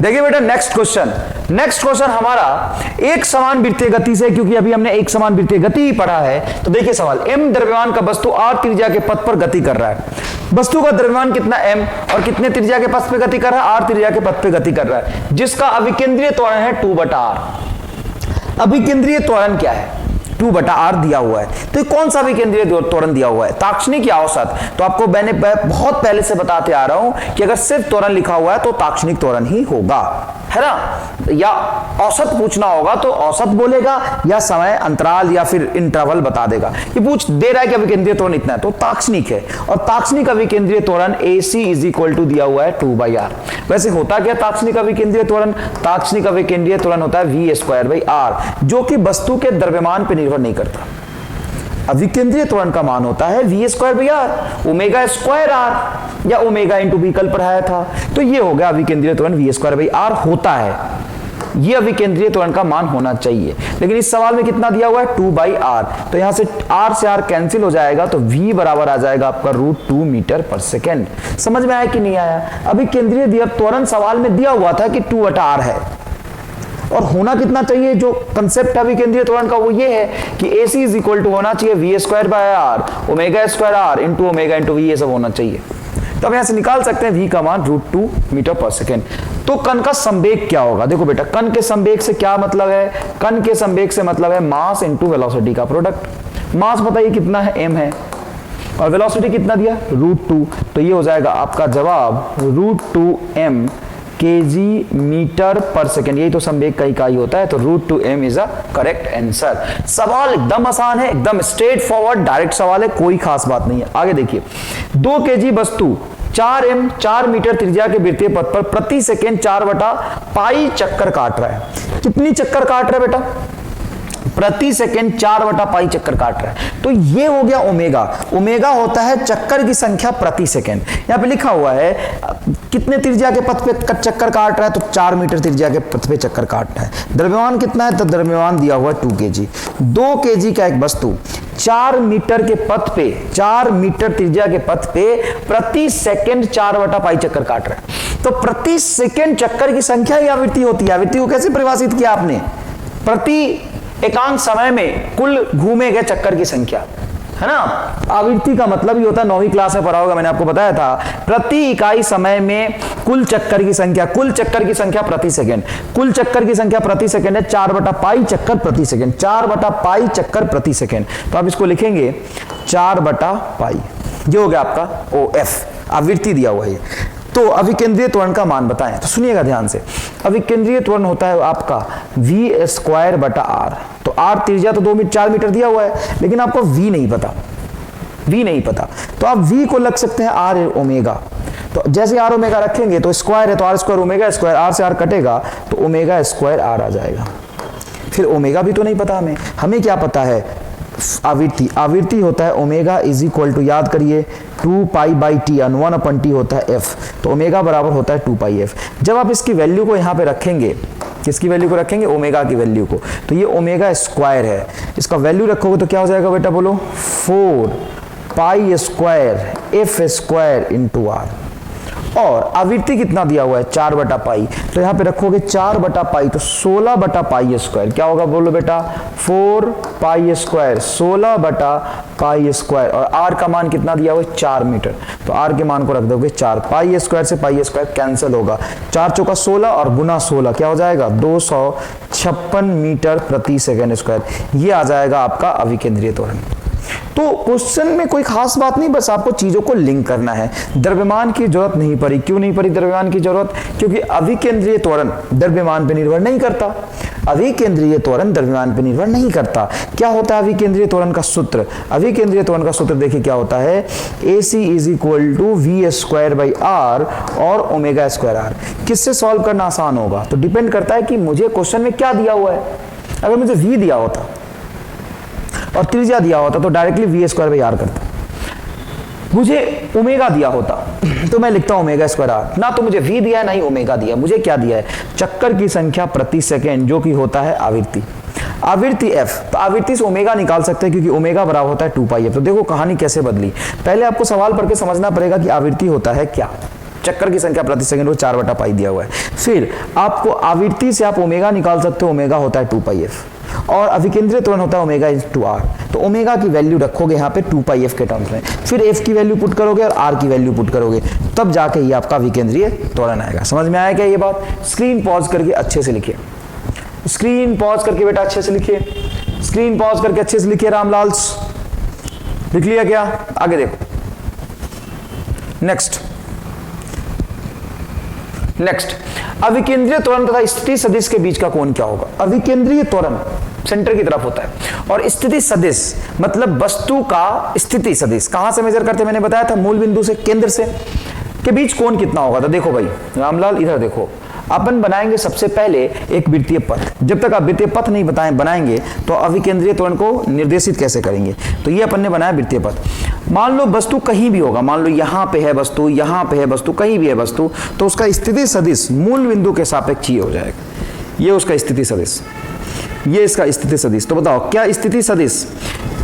देखिए बेटा next question हमारा एक समान वृत्तीय गति से, क्योंकि अभी हमने एक समान वृत्तीय गति ही पढ़ा है। तो देखिए सवाल, m द्रव्यमान का वस्तु r त्रिज्या के पथ पर गति कर रहा है। वस्तु का द्रव्यमान कितना m और कितने त्रिज्या के पथ पे गति कर रहा है, r त्रिज्या के पथ पे गति कर रहा है, जिसका अभिकेंद्रीय त्वरण है 2/r। अभिकेंद्रीय त्वरण क्या है, 2/r दिया हुआ है। तो ये कौन सा अभिकेंद्रीय त्वरण दिया हुआ है, ताक्षणिक या औसत? तो आपको मैंने बहुत पहले से बताते आ रहा हूं कि अगर सिर्फ त्वरण लिखा हुआ है तो ताक्षणिक त्वरण ही होगा, है ना। या औसत पूछना होगा तो औसत बोलेगा, या समय अंतराल या फिर इंटरवल बता देगा। ये पूछ दे रहा है कि अभिकेंद्रीय त्वरण इतना है तो ताक्षणिक है, और ताक्षणिक अभिकेंद्रीय त्वरण AC इज इक्वल टू दिया हुआ है 2/r। वैसे होता क्या ताक्षणिक अभिकेंद्रीय त्वरण? ताक्षणिक अभिकेंद्रीय त्वरण होता है v²/r, जो कि वस्तु के द्रव्यमान पर निर्भर नहीं करता। अभिकेंद्रीय त्वरण का मान होता है v²/r, ω²r या ओमेगा इंटू v कल पढ़ाया था। तो ये हो गया अभिकेंद्रीय त्वरण v²/r होता है, ये अभिकेंद्रीय त्वरण का मान होना चाहिए। लेकिन इस सवाल में कितना दिया हुआ है, 2/r। तो यहां से r से r कैंसिल हो जाएगा, तो v बराबर आ जाएगा आपका √2 मीटर पर सेकेंड। समझ में आया कि नहीं आया? अभिकेंद्रीय त्वरण सवाल में दिया हुआ था कि 2/r है, और होना कितना चाहिए, जो कंसेप्ट अभिकेंद्रीय त्वरण का वो ये है कि AC इज इक्वल टू होना चाहिए v²/r, ω² into omega into v, ये सब होना चाहिए। तो अब यहां से निकाल सकते हैं v का मान √2 मीटर पर सेकेंड। तो कण का संवेग क्या होगा? देखो बेटा, कण के संवेग से क्या मतलब है? कण के संवेग से मतलब है मास इंटू वेलोसिटी का प्रोडक्ट। मास बताइए कितना है, m है, और वेलोसिटी कितना दिया, √2। तो ये हो जाएगा आपका जवाब √2m kg मीटर पर सेकेंड। यही तो संवेग का इकाई होता है, तो √2m is a correct answer. सवाल एकदम आसान है, एकदम स्ट्रेट फॉरवर्ड डायरेक्ट सवाल है, कोई खास बात नहीं है। आगे देखिए, 2 kg वस्तु 4 मीटर त्रिज्या के वृत्तीय पथ पर प्रति सेकेंड 4/π चक्कर काट रहा है। कितनी चक्कर काट रहा है बेटा? प्रति सेकेंड 4/π चक्कर काट रहा है। तो ये हो गया ओमेगा। ओमेगा होता है चक्कर की संख्या प्रति सेकेंड। यहां पे लिखा हुआ है कितने त्रिज्या के पथ पे चक्कर काट रहा है, तो 4 मीटर त्रिज्या के पथ पे चक्कर काट रहा है। द्रव्यमान कितना है, तो द्रव्यमान दिया हुआ 2 kg। 2 kg का एक वस्तु 4 मीटर के पथ पे, 4 मीटर त्रिज्या के पथ पे प्रति सेकेंड 4/π चक्कर काट रहा है। तो प्रति सेकेंड चक्कर की संख्या ही आवृत्ति होती है। आवृत्ति को कैसे परिभाषित किया आपने? प्रति एकांक समय में कुल घूमे गए चक्कर की संख्या, है ना। आवृत्ति का मतलब ही होता है, 9वीं क्लास में पढ़ा होगा, मैंने आपको बताया था, प्रति इकाई समय में कुल चक्कर की संख्या, कुल चक्कर की संख्या प्रति सेकंड। कुल चक्कर की संख्या प्रति सेकंड है 4/π चक्कर प्रति सेकंड, 4/π चक्कर प्रति सेकंड। तो आप इसको लिखेंगे 4/π। ये हो गया आपका OF, आवृत्ति दिया हुआ है। तो अभिकेंद्रीय त्वरण का मान बताएं, तो सुनिएगा ध्यान से। अभिकेंद्रीय त्वरण होता है आपका v²/r। तो r त्रिज्या तो 4 मीटर दिया हुआ है, लेकिन आपको v नहीं पता, तो आप v को लग सकते हैं r ओमेगा। तो जैसे r ओमेगा रखेंगे तो स्क्वायर है, तो r² ओमेगा स्क्वायर, r से r कटेगा तो ω² r आ जाएगा। फिर ओमेगा भी तो नहीं पता हमें क्या पता है? आवृत्ति होता है ओमेगा इज इक्वल टू, याद करिए, 2π/t, 1/t होता है f। तो ओमेगा बराबर होता है 2πf। जब आप इसकी वैल्यू को यहाँ पे रखेंगे, किसकी वैल्यू को रखेंगे? ओमेगा की वैल्यू को। तो ये ω² है, इसका वैल्यू रखोगे तो क्या हो जाएगा बेटा, बोलो? 4π² f² इंटू r। और आवृत्ति कितना दिया हुआ है? 4/π। तो यहाँ पे रखोगे 4/π, तो 16/π²। क्या होगा बोलो बेटा? 4π², 16/π²। और r का मान कितना दिया हुआ है? 4 मीटर। तो r के मान को रख दोगे 4। π² से π² कैंसिल होगा, 4 चौका 16 और गुना 16 क्या हो जाएगा? 256 मीटर प्रति सेकेंड स्क्वायर। ये आ जाएगा आपका अभिकेंद्रीय त्वरण। तो क्वेश्चन में कोई खास बात नहीं, बस आपको चीजों को लिंक करना है। द्रव्यमान की जरूरत नहीं पड़ी। क्यों नहीं पड़ी द्रव्यमान की जरूरत? क्योंकि अभिकेंद्रीय त्वरण द्रव्यमान पर निर्भर नहीं करता। अभिकेंद्रीय त्वरण द्रव्यमान पर निर्भर नहीं करता। क्या होता है अभिकेंद्रीय त्वरण का सूत्र? अभिकेंद्रीय त्वरण का सूत्र देखिए क्या होता है, AC is equal to v²/r और ω²r। किससे सॉल्व करना आसान होगा? तो डिपेंड करता है कि मुझे क्वेश्चन में क्या दिया हुआ है। अगर मुझे v दिया होता और त्रिज्या दिया होता तो डायरेक्टली v²/r करता। मुझे ओमेगा दिया होता तो मैं लिखता हूं ω²r। ना तो मुझे v दिया है, ना ही ओमेगा दिया। मुझे क्या दिया है? चक्कर की संख्या प्रति सेकेंड, जो कि होता है आवृत्ति। आवृत्ति f, तो आवृत्ति से ओमेगा निकाल सकते हैं क्योंकि ओमेगा बराबर होता है 2πf। तो देखो कहानी कैसे बदली। पहले आपको सवाल पढ़ के समझना पड़ेगा कि आवृत्ति होता है क्या। चक्कर की संख्या प्रति सेकंड वो 4/π दिया हुआ है। फिर आपको आवृत्ति से आप ओमेगा निकाल सकते हो, ओमेगा होता है 2πf और अभिकेंद्रीय त्वरण होता है ओमेगा × r। तो ओमेगा की वैल्यू रखोगे यहाँ पे 2πf के टर्म्स में, फिर f की वैल्यू पुट करोगे और r की वैल्यू पुट करोगे, तब जाके ये आपका अभिकेंद्रीय त्वरण आएगा। समझ में आया क्या ये बात? स्क्रीन पॉज करके अच्छे से लिखिए, स्क्रीन पॉज करके बेटा अच्छे से लिखिए, स्क्रीन पॉज करके अच्छे से लिखिए। रामलाल लिख लिया क्या? आगे देखो। नेक्स्ट अभिकेंद्रीय त्वरण तथा स्थिति सदिश के बीच का कोण क्या होगा? अभिकेंद्रीय त्वरण सेंटर की तरफ होता है और स्थिति सदिश मतलब वस्तु का स्थिति सदिश कहां से मेजर करते हैं? मैंने बताया था मूल बिंदु से, केंद्र से, के बीच कोण कितना होगा? तो देखो भाई रामलाल इधर देखो, अपन बनाएंगे सबसे पहले एक वृत्तीय पथ। जब तक आप वृत्तीय पथ नहीं बनाएंगे तो अभिकेंद्रीय त्वरण को निर्देशित कैसे करेंगे? तो ये अपन ने बनाया वृत्तीय पथ। मान लो वस्तु कहीं भी होगा, मान लो यहाँ पे है वस्तु, यहाँ पे है वस्तु, कहीं भी है वस्तु, तो उसका स्थिति सदिश मूल बिंदु के सापेक्ष ये हो जाएगा। ये उसका स्थिति सदिश, ये इसका स्थिति सदिश। तो बताओ क्या स्थिति सदिश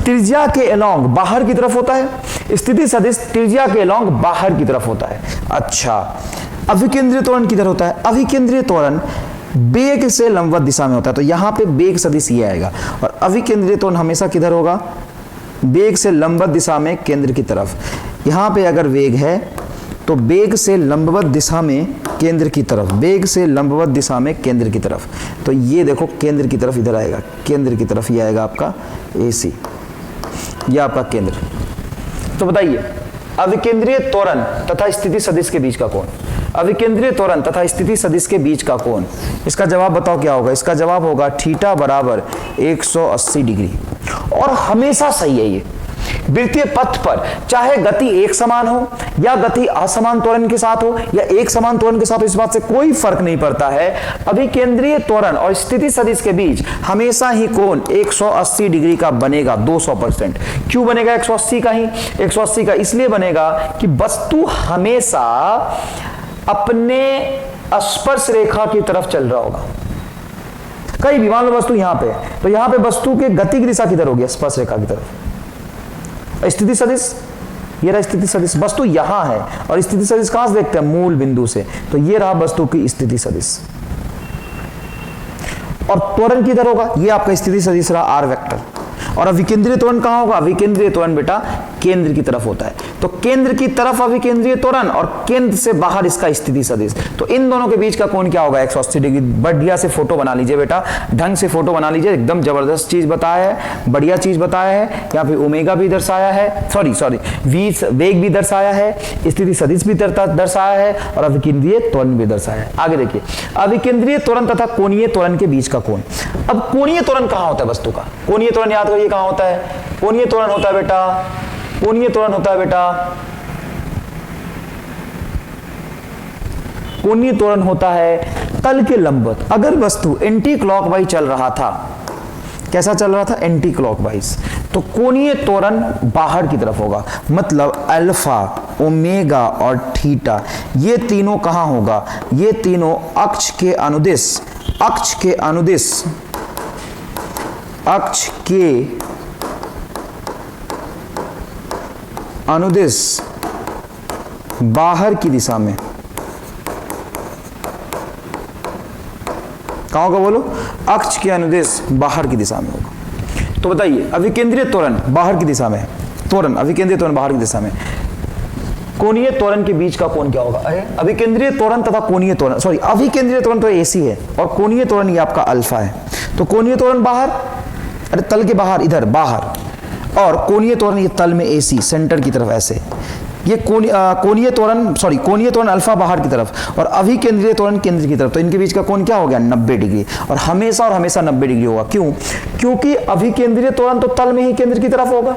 त्रिज्या के अलोंग बाहर की तरफ होता है? स्थिति सदिश त्रिज्या के अलोंग बाहर की तरफ होता है। अच्छा, अभिकेंद्रीय त्वरण किधर होता है? अभिकेंद्रीय त्वरण वेग से लंबवत दिशा में होता है। तो यहाँ पे वेग सदिश ये आएगा और अभिकेंद्रीय त्वरण हमेशा किधर होगा? वेग से लंबवत दिशा में केंद्र की तरफ। यहाँ पे अगर वेग है तो वेग से लंबवत दिशा में केंद्र की तरफ, वेग से लंबवत दिशा में केंद्र की तरफ। तो ये देखो केंद्र की तरफ इधर आएगा, केंद्र की तरफ ये आएगा आपका AC, ये आपका केंद्र। तो बताइए अभिकेंद्रीय त्वरण तथा स्थिति सदिश के बीच का कोण, अभिकेंद्रीय त्वरण तथा स्थिति सदिश के बीच का कोण, इसका जवाब बताओ क्या होगा? इसका जवाब होगा थीटा बराबर 180 डिग्री। और हमेशा सही है ये वृत्तीय पथ पर, चाहे गति एक समान हो या गति असमान त्वरण के साथ हो या एक समान त्वरण के साथ हो, इस बात से कोई फर्क नहीं पड़ता है। अभिकेंद्रीय त्वरण और स्थिति सदिश के बीच हमेशा ही कोण 180 डिग्री का बनेगा, 200%। क्यों बनेगा 180 का ही? 180 का इसलिए बनेगा कि वस्तु हमेशा अपने स्पर्श रेखा की तरफ चल रहा होगा। कहीं भी मान लो वस्तु यहां पे, तो यहां पे वस्तु के गति की दिशा किधर होगी? स्पर्श रेखा की तरफ। स्थिति सदिश, ये रहा स्थिति सदिश, वस्तु यहां है और स्थिति सदिश कहां से देखते हैं? मूल बिंदु से। तो ये रहा वस्तु की स्थिति सदिश। और त्वरण किधर होगा? ये आपका स्थिति सदिश रहा r वेक्टर। और अभिकेंद्रीय त्वरण कहां होगा? अभिकेंद्रीय त्वरण बेटा केंद्र की तरफ होता है। तो केंद्र की तरफ अभिकेंद्रीय त्वरण और केंद्र से बाहर इसका स्थिति सदिश। तो इन दोनों के बीच का कोण क्या होगा? 180 डिग्री। बढ़िया से फोटो बना लीजिए बेटा, ढंग से फोटो बना लीजिए। एकदम जबरदस्त चीज बताया है, बढ़िया चीज बताया है। यहाँ पे ओमेगा भी दर्शाया है, सॉरी वेग भी दर्शाया है, स्थिति सदिश भी दर्शाया है और अभिकेंद्रीय त्वरण भी दर्शाया है। आगे देखिए अभिकेंद्रीय त्वरण तथा कोणीय त्वरण के बीच का कोण। अब कोणीय त्वरण कहां होता है वस्तु का? कोणीय त्वरण याद करिए कहां होता है? कोणीय त्वरण होता है बेटा, कोणीय त्वरण होता है बेटा, कोणीय त्वरण होता है तल के लंबवत। अगर वस्तु एंटी क्लॉकवाइज चल रहा था, कैसा चल रहा था? एंटी क्लॉकवाइज, तो कोणीय त्वरण बाहर की तरफ होगा। मतलब अल्फा, ओमेगा और थीटा ये तीनों कहां होगा? ये तीनों अक्ष के अनुदिश, अक्ष के अनुदिश, अक्ष के अनुदिश बाहर की दिशा में। कहां होगा बोलो? अक्ष के अनुदिश बाहर की दिशा में होगा। तो बताइए अभिकेंद्रीय त्वरण बाहर की दिशा में, त्वरण अभिकेंद्रीय त्वरण बाहर की दिशा में, कोणीय त्वरण के बीच का कोण क्या होगा? अरे अभिकेंद्रीय त्वरण तथा कोणीय त्वरण, सॉरी अभिकेंद्रीय त्वरण तो AC है और कोणीय त्वरण ये आपका अल्फा है। तो कोणीय त्वरण बाहर, अरे तल के बाहर, इधर बाहर, और कोणीय त्वरण ये तल में AC सेंटर की तरफ ऐसे। ये कोणीय त्वरण, सॉरी कोणीय त्वरण अल्फा बाहर की तरफ और अभिकेंद्रीय त्वरण केंद्र की तरफ। तो इनके बीच का कोण क्या हो गया? 90 डिग्री। और हमेशा 90 डिग्री होगा। क्यों? क्योंकि अभिकेंद्रीय त्वरण तो तल में ही केंद्र की तरफ होगा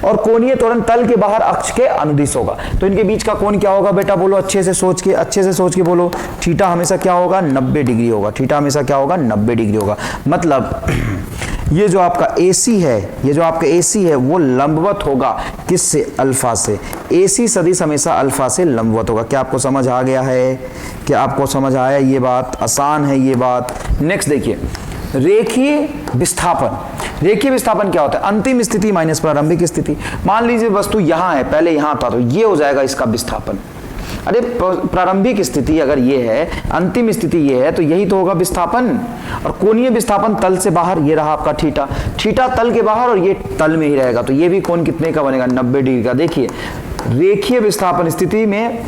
और कोणीय त्वरण तल के बाहर अक्ष के अनुदिश होगा। तो इनके बीच का कोण क्या होगा बेटा? बोलो अच्छे से सोच के बोलो। थीटा हमेशा क्या होगा? 90 डिग्री होगा। थीटा हमेशा क्या होगा? 90 डिग्री होगा। मतलब ये जो आपका AC है, ये जो आपका AC है वो लंबवत होगा किससे? अल्फा से। AC सदिश हमेशा अल्फा से लंबवत होगा। क्या आपको समझ आ गया है? क्या आपको समझ आया ये बात? आसान है ये बात। नेक्स्ट देखिए रेखीय विस्थापन। रेखीय विस्थापन क्या होता है? अंतिम स्थिति माइनस प्रारंभिक स्थिति। मान लीजिए वस्तु यहां है, पहले यहां था, तो ये हो जाएगा इसका विस्थापन। अरे प्रारंभिक स्थिति अगर ये है, अंतिम स्थिति ये है, तो यही तो होगा विस्थापन। और कोणीय विस्थापन तल से बाहर, ये रहा आपका थीटा, थीटा तल के बाहर और ये तल में ही रहेगा, तो ये भी कोण कितने का बनेगा, 90 डिग्री का। देखिए रेखीय विस्थापन स्थिति में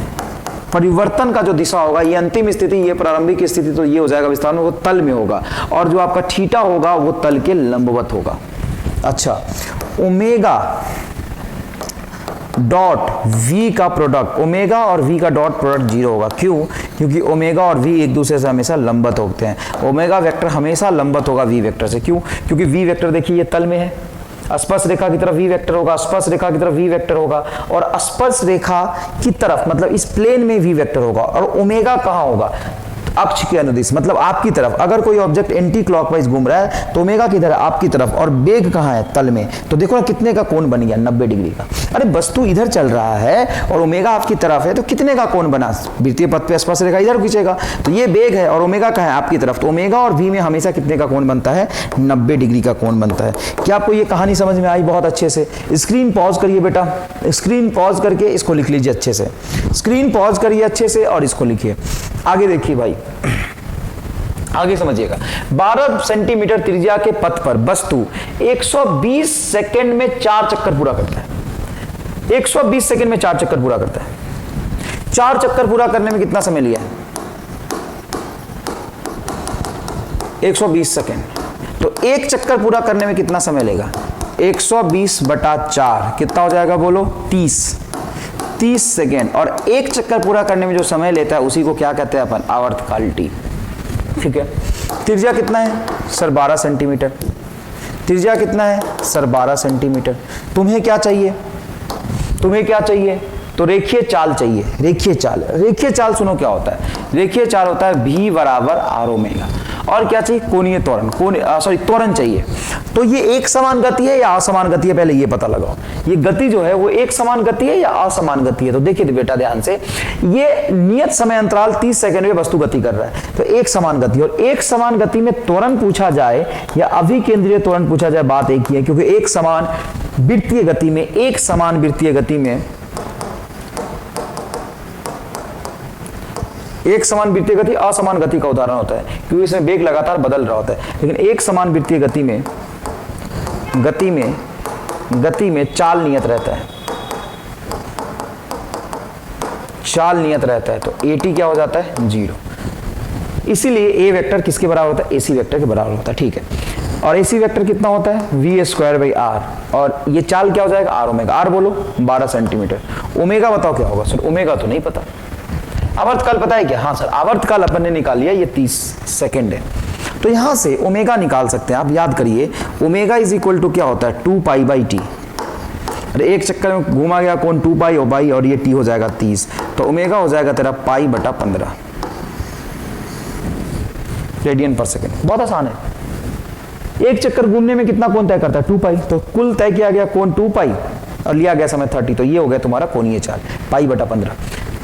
परिवर्तन का जो दिशा होगा, ये अंतिम स्थिति, ये प्रारंभिक स्थिति, तो ये हो जाएगा विस्थापन, वो तल में होगा, और जो आपका थीटा होगा वो तल के लंबवत होगा। अच्छा, ओमेगा डॉट वी का प्रोडक्ट, ओमेगा और वी का डॉट प्रोडक्ट 0 होगा। क्यों? क्योंकि ओमेगा और वी एक दूसरे से हमेशा लंबवत होते हैं। ओमेगा वेक्टर हमेशा लंबवत होगा वी वेक्टर से। क्यों? क्योंकि वी वेक्टर देखिए ये तल में है, स्पर्श रेखा की तरफ वी वेक्टर होगा, स्पर्श रेखा की तरफ वी वेक्टर होगा, और स्पर्श रेखा की तरफ मतलब इस प्लेन में वी वेक्टर होगा। और ओमेगा कहाँ होगा? अक्ष के अनुदिश, मतलब आपकी तरफ। अगर कोई ऑब्जेक्ट एंटी क्लॉकवाइज घूम रहा है तो ओमेगा किधर है? आपकी तरफ। और वेग कहाँ है? तल में। तो देखो ना कितने का कोण बन गया, 90 डिग्री का। अरे वस्तु इधर चल रहा है और ओमेगा आपकी तरफ है, तो कितने का कोण बना? वृत्तीय पथ पे स्पर्श रेखा इधर खींचेगा, तो ये वेग है और ओमेगा कहाँ है? आपकी तरफ। तो ओमेगा और वी में हमेशा कितने का कोण बनता है? 90 डिग्री का कोण बनता है। क्या आपको ये कहानी समझ में आई? बहुत अच्छे से। स्क्रीन पॉज करिए बेटा, स्क्रीन पॉज करके इसको लिख लीजिए अच्छे से। स्क्रीन पॉज करिए अच्छे से और इसको लिखिए। आगे देखिए भाई, आगे समझिएगा। 12 सेंटीमीटर त्रिज्या के पथ पर वस्तु 120 सेकंड में 4 चक्कर पूरा करता है। 120 सेकंड में 4 चक्कर पूरा करता है। 4 चक्कर पूरा करने में कितना समय लिया? 120 सेकंड। तो एक चक्कर पूरा करने में कितना समय लेगा? 120/4 कितना हो जाएगा बोलो? 30 सेकेंड। और एक चक्कर पूरा करने में जो समय लेता है उसी को क्या कहते हैं अपन? आवर्तकाल टी। ठीक है। त्रिज्या कितना है सर? 12 सेंटीमीटर। त्रिज्या कितना है सर? 12 सेंटीमीटर। तुम्हें क्या चाहिए? तुम्हें क्या चाहिए? तो रेखीय चाल चाहिए। रेखीय चाल, रेखीय चाल सुनो क्या होता है? रेखीय चाल होता है V बराबर R ओमेगा। और क्या चाहिए? कोणीय त्वरण, त्वरण चाहिए। तो ये एक समान गति है या असमान गति है, पहले ये पता लगाओ। ये गति जो है वो एक समान गति है या असमान गति है? तो देखिए बेटा ध्यान से, ये नियत समय अंतराल 30 सेकंड में वस्तु गति कर रहा है, तो एक समान गति। और एक समान गति में त्वरण पूछा जाए या अभिकेंद्रीय त्वरण पूछा जाए, बात एक ही है। क्योंकि एक समान वृत्तीय गति में, एक समान वृत्तीय गति में, एक समान वृत्तीय गति असमान गति का उदाहरण होता है, क्योंकि इसमें वेग लगातार बदल रहा होता है। लेकिन एक समान वृत्तीय गति में चाल नियत रहता है। चाल नियत रहता है, तो AT क्या हो जाता है? 0। इसीलिए A वेक्टर किसके बराबर होता है? AC वेक्टर के बराबर होता है। ठीक है। और AC वेक्टर कितना होता है? V²/R। और ये चाल क्या हो जाएगा? R omega. R बोलो 12 सेंटीमीटर। ओमेगा बताओ क्या होगा? सर ओमेगा तो नहीं पता। आवर्तकाल पता है क्या? हाँ सर, आवर्तकाल अपन ने निकाल लिया, ये 30 सेकंड है। तो यहां से ओमेगा निकाल सकते हैं आप। याद करिए, ओमेगा इज इक्वल टू क्या होता है? 2π/t। अरे एक चक्कर में घूमा गया कौन? 2π और बाई, और ये t हो जाएगा 30। तो ओमेगा हो जाएगा तेरा π/15 रेडियन पर सेकेंड। बहुत आसान है। एक चक्कर घूमने में कितना कोण तय करता है? 2π। तो कुल तय किया गया कोण 2π और लिया गया समय 30। तो ये हो गया तुम्हारा कोणीय चाल, π/15।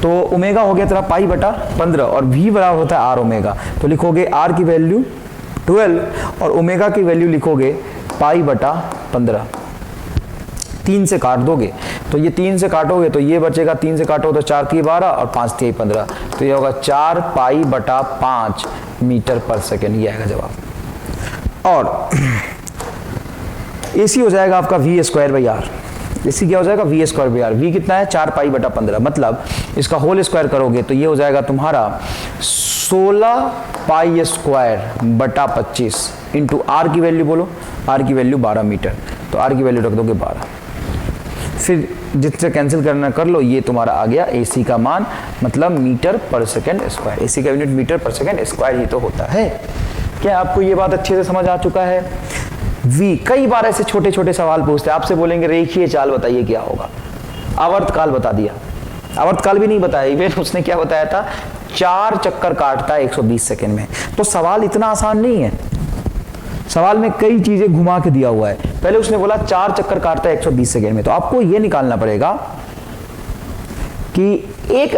तो ओमेगा हो गया तेरा π/15 और V बराबर होता है R ओमेगा। तो लिखोगे R की वैल्यू 12 और ओमेगा की वैल्यू लिखोगे π/15। 3 से काट दोगे तो ये 3 से काटोगे तो ये बचेगा, 3 से काटो तो 4 3 12 और 5 3 15। तो ये होगा 4π/5 मीटर पर सेकेंड। ये आएगा जवाब। और AC हो जाएगा आपका V²/R। इसी क्या हो जाएगा? V²/R। V कितना है? 4π/15। मतलब इसका होल स्क्वायर करोगे तो ये हो जाएगा तुम्हारा 16π² इंटू R की वैल्यू बोलो। R की वैल्यू 12 मीटर, तो R की वैल्यू रख दोगे 12। फिर जिससे कैंसिल करना कर लो, ये तुम्हारा आ गया AC का मान, मतलब मीटर पर सेकेंड स्क्वायर। AC का यूनिट मीटर पर सेकेंड स्क्वायर ही तो होता है। क्या आपको ये बात अच्छे से समझ आ चुका है? V, कई बार ऐसे छोटे छोटे सवाल पूछते हैं, आपसे बोलेंगे रेखीय चाल बताइए क्या होगा। आवर्तकाल बता दिया, आवर्तकाल भी नहीं बताया, इवन उसने क्या बताया था? 4 चक्कर काटता है 120 सेकेंड में। तो सवाल इतना आसान नहीं है, सवाल में कई चीजें घुमा के दिया हुआ है। पहले उसने बोला 4 चक्कर काटता है 120 सेकेंड में, तो आपको यह निकालना पड़ेगा कि एक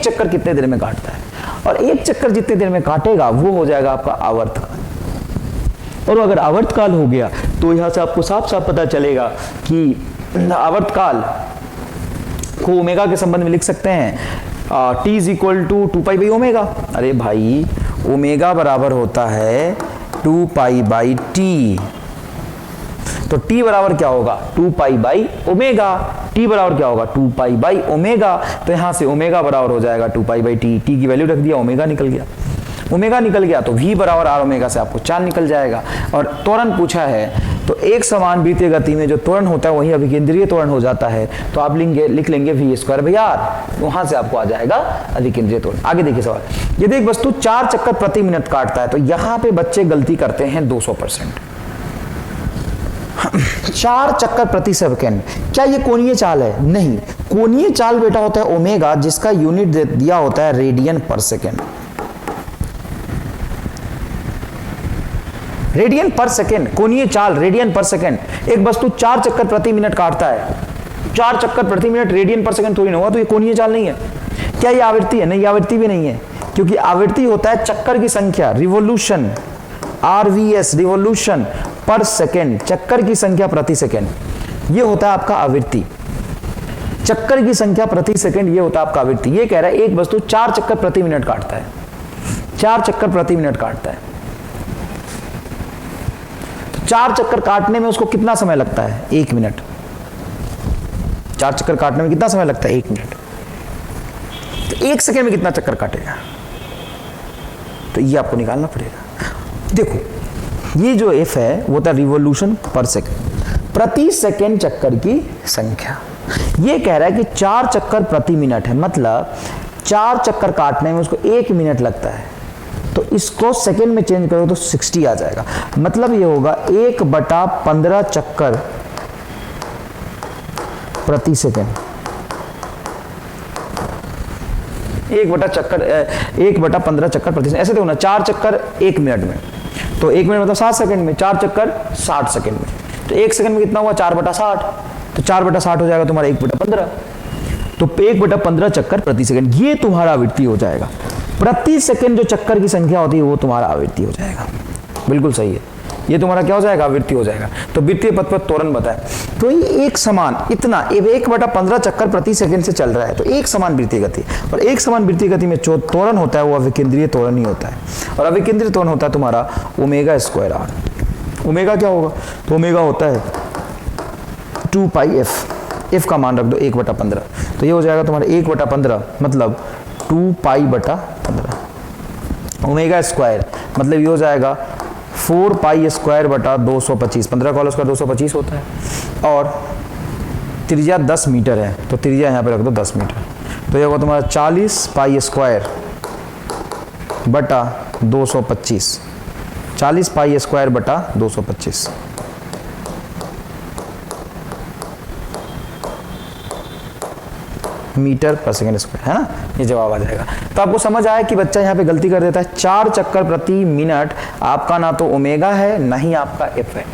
चक्कर कितने देर में काटता है, और एक चक्कर जितने देर में काटेगा वो हो जाएगा आपका आवर्तकाल। और अगर आवर्तकाल हो गया तो यहां से आपको साफ साफ पता चलेगा कि आवर्तकाल को ओमेगा के संबंध में लिख सकते हैं t इज इक्वल टू 2π/ओमेगा। अरे भाई ओमेगा बराबर होता है 2π/t, तो t बराबर क्या होगा 2π/ओमेगा। t बराबर क्या होगा 2π/ओमेगा। तो यहां से ओमेगा बराबर हो जाएगा 2π/t। t की वैल्यू रख दिया, ओमेगा निकल गया। ओमेगा निकल गया तो v बराबर r ओमेगा से आपको 4 निकल जाएगा। और त्वरण पूछा है तो एक समान वृत्तीय गति में जो त्वरण होता है वही अभिकेंद्रीय त्वरण हो जाता है, तो आप लिख लेंगे v²/r, वहां से आपको आ जाएगा अभिकेंद्रीय त्वरण। आगे देखिए सवाल, यदि एक वस्तु 4 चक्कर प्रति मिनट काटता है तो यहां पे बच्चे गलती करते हैं 200%। 4 चक्कर प्रति सेकंड, क्या ये कोणीय चाल है? नहीं, कोणीय चाल बेटा होता है ओमेगा, जिसका यूनिट दिया होता है रेडियन पर सेकेंड। रेडियन पर सेकेंड, कोणीय चाल रेडियन पर सेकेंड। एक वस्तु 4 चक्कर प्रति मिनट काटता है, 4 चक्कर प्रति मिनट रेडियन पर सेकेंड थोड़ी ना होगा, तो ये कोणीय चाल नहीं है। क्या ये आवृत्ति है? नहीं, आवृत्ति भी नहीं है, क्योंकि आवृत्ति होता है चक्कर की संख्या, revolution, RVS, revolution per second, चक्कर की संख्या प्रति सेकेंड, ये होता है आपका आवृत्ति। चक्कर की संख्या प्रति सेकेंड ये होता है आपका आवृत्ति। ये कह रहा है एक वस्तु 4 चक्कर प्रति मिनट काटता है, 4 चक्कर प्रति मिनट काटता है। 4 चक्कर काटने में उसको कितना समय लगता है? 1 मिनट। 4 चक्कर काटने में कितना समय लगता है? 1 मिनट। तो 1 सेकेंड में कितना चक्कर काटेगा? तो ये आपको निकालना पड़ेगा। देखो ये जो F है वो था रिवोल्यूशन पर सेकेंड, प्रति सेकेंड चक्कर की संख्या। ये कह रहा है कि 4 चक्कर प्रति मिनट है, मतलब 4 चक्कर काटने में उसको 1 मिनट लगता है, तो इसको सेकेंड में चेंज करो तो 60 आ जाएगा। मतलब ये होगा 1/15 चक्कर प्रति सेकेंड। 1/15 चक्कर प्रति सेकेंड। ऐसे देखो ना, 4 चक्कर 1 मिनट में, तो 1 मिनट मतलब 7 सेकेंड में, 4 चक्कर 60 सेकेंड में, तो 1 सेकेंड में कितना हुआ? 4/60, तो 4/60 हो जाएगा तुम्हारा 1/15, तो 1/15 चक्कर प्रति सेकेंड, ये तुम्हारा आवृत्ति हो जाएगा। प्रति सेकंड जो चक्कर की संख्या होती है वो तुम्हारा आवृत्ति हो जाएगा। बिल्कुल सही है, ये तुम्हारा क्या हो जाएगा? आवृत्ति हो जाएगा। तो वृत्तीय पथ पर त्वरण बताए, तो ये एक समान इतना 1/15 चक्कर प्रति सेकंड से चल रहा है, तो एक समान वृत्तीय गति, और एक समान वृत्तीय गति में जो त्वरण होता है वो अभिकेंद्रीय त्वरण ही होता है, और अभिकेंद्रीय त्वरण होता है तुम्हारा ω²r। ओमेगा क्या होगा? तो ओमेगा होता है 2πf, f का मान रख दो 1/15, तो ये हो जाएगा तुम्हारा 1/15 मतलब 2π/15। ω² मतलब ये हो जाएगा 4π²/225, 15 का होल स्क्वायर 225 होता है, और त्रिज्या 10 मीटर है, तो त्रिज्या यहाँ पे रख दो 10 मीटर, तो ये होगा तुम्हारा 40π²/225, 40π²/225। मीटर पर सेकेंड स्क्वायर, है ना? ये जवाब आ जाएगा। तो आपको समझ आया कि बच्चा यहाँ पे गलती कर देता है। 4 चक्कर प्रति मिनट आपका ना तो ओमेगा है ना ही आपका एफ है।